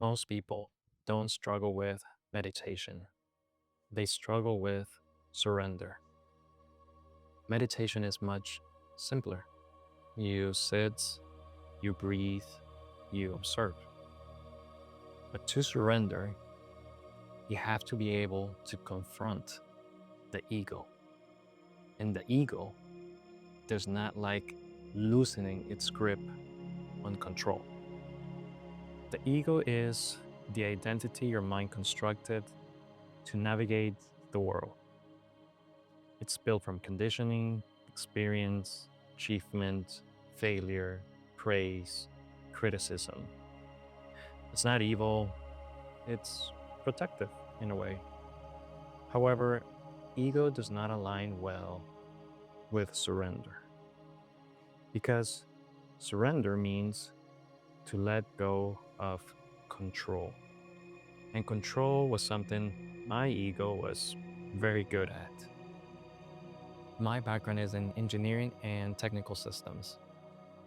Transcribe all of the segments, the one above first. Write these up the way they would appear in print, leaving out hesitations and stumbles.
Most people don't struggle with meditation, they struggle with surrender. Meditation is much simpler. You sit, you breathe, you observe. But to surrender, you have to be able to confront the ego. And the ego does not like loosening its grip on control. The ego is the identity your mind constructed to navigate the world. It's built from conditioning, experience, achievement, failure, praise, criticism. It's not evil, it's protective in a way. However, ego does not align well with surrender because surrender means to let go of control. And control was something my ego was very good at. My background is in engineering and technical systems.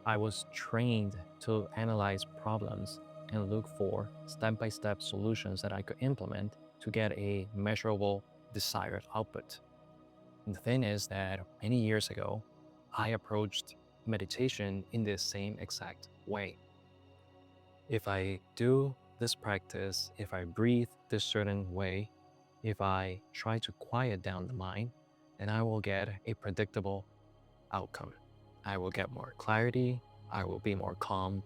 I was trained to analyze problems and look for step by step solutions that I could implement to get a measurable desired output. And the thing is that many years ago, I approached meditation in the same exact way. If I do this practice, if I breathe this certain way, if I try to quiet down the mind, then I will get a predictable outcome. I will get more clarity, I will be more calm,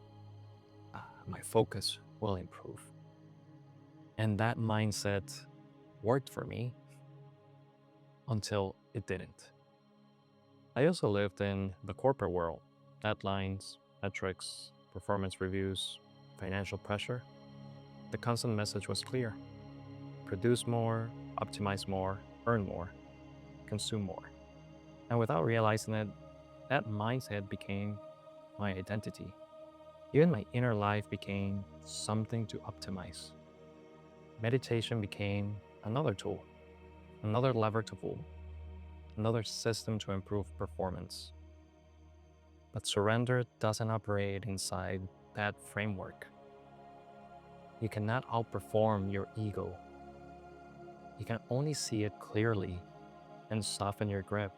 my focus will improve. And that mindset worked for me until it didn't. I also lived in the corporate world, deadlines, metrics, performance reviews, financial pressure. The constant message was clear: produce more, optimize more, earn more, consume more. And without realizing it, that mindset became my identity. Even my inner life became something to optimize. Meditation became another tool, another lever to pull, another system to improve performance. But surrender doesn't operate inside that framework. You cannot outperform your ego. You can only see it clearly and soften your grip.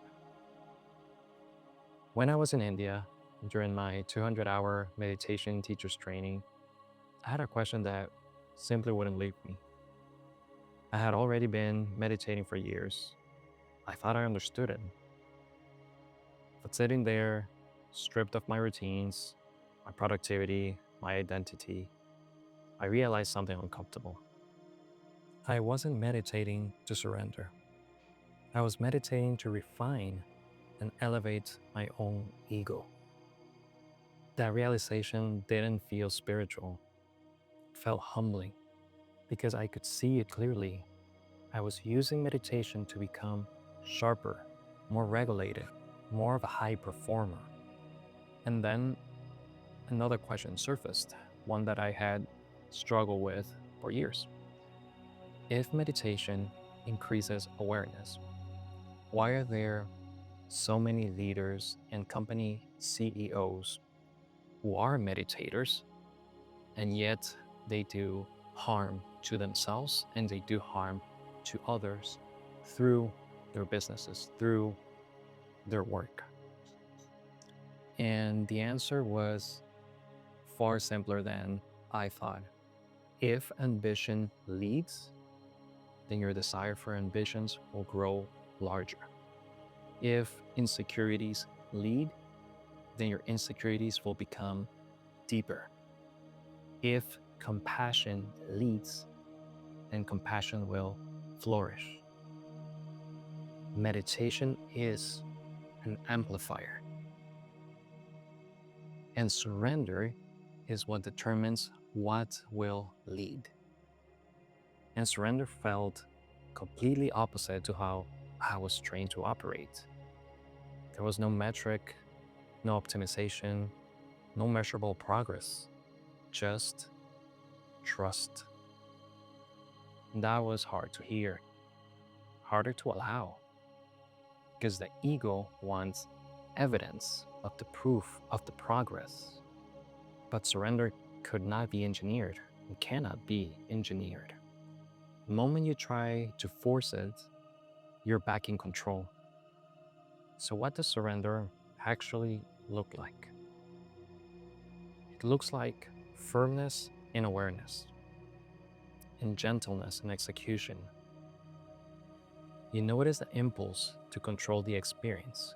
When I was in India, during my 200-hour meditation teacher's training, I had a question that simply wouldn't leave me. I had already been meditating for years. I thought I understood it. But sitting there, stripped of my routines, my productivity, my identity, I realized something uncomfortable. I wasn't meditating to surrender. I was meditating to refine and elevate my own ego. That realization didn't feel spiritual, it felt humbling because I could see it clearly. I was using meditation to become sharper, more regulated, more of a high performer. And then another question surfaced, one that I had struggled with for years. If meditation increases awareness, why are there so many leaders and company CEOs who are meditators and yet they do harm to themselves and they do harm to others through their businesses, through their work? And the answer was far simpler than I thought. If ambition leads, then your desire for ambitions will grow larger. If insecurities lead, then your insecurities will become deeper. If compassion leads, then compassion will flourish. Meditation is an amplifier, and surrender is what determines what will lead. And surrender felt completely opposite to how I was trained to operate. There was no metric, no optimization, no measurable progress, just trust. And that was hard to hear, harder to allow, because the ego wants evidence of the proof of the progress. But surrender could not be engineered. and cannot be engineered. The moment you try to force it, you're back in control. So, what does surrender actually look like? It looks like firmness in awareness and gentleness in execution. You notice the impulse to control the experience,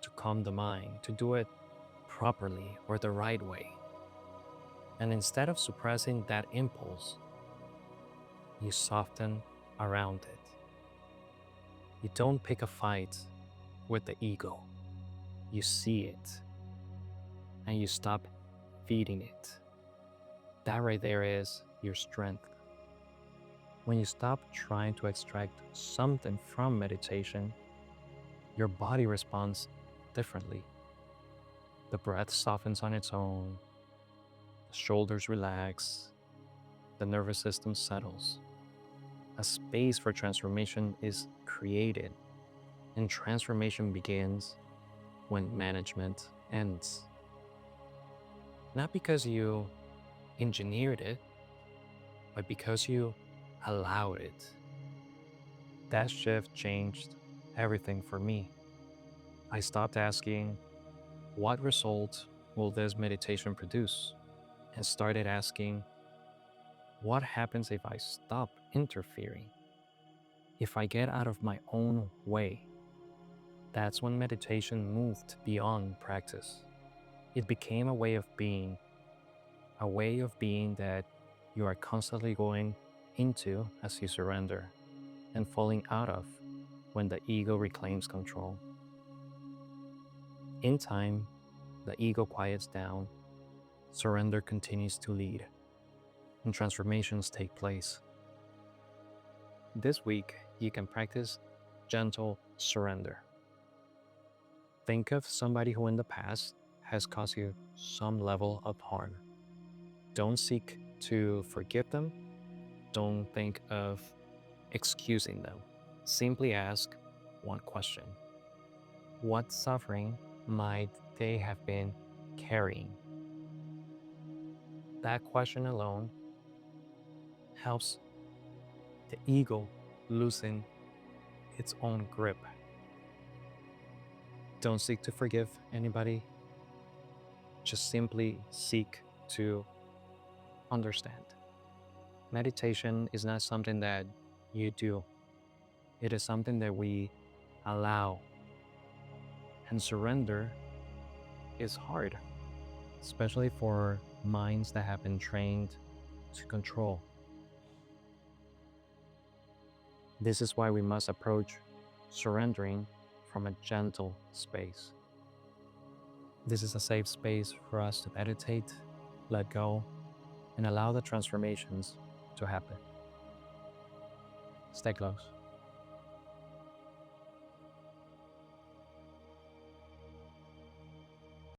to calm the mind, to do it properly or the right way. And instead of suppressing that impulse, you soften around it. You don't pick a fight with the ego. You see it and you stop feeding it. That right there is your strength. When you stop trying to extract something from meditation, your body responds differently. The breath softens on its own, the shoulders relax, the nervous system settles. A space for transformation is created, and transformation begins when management ends. Not because you engineered it, but because you allowed it. That shift changed everything for me. I stopped asking, what result will this meditation produce? And started asking, what happens if I stop interfering? If I get out of my own way? That's when meditation moved beyond practice. It became a way of being that you are constantly going into as you surrender and falling out of when the ego reclaims control. In time, the ego quiets down, surrender continues to lead, and transformations take place. This week, you can practice gentle surrender. Think of somebody who in the past has caused you some level of harm. Don't seek to forgive them. Don't think of excusing them. Simply ask one question. What suffering might they have been carrying? That question alone helps the ego loosen its own grip. Don't seek to forgive anybody. Just simply seek to understand. Meditation is not something that you do. It is something that we allow. And surrender is hard, especially for minds that have been trained to control. This is why we must approach surrendering from a gentle space. This is a safe space for us to meditate, let go, and allow the transformations to happen. Stay close.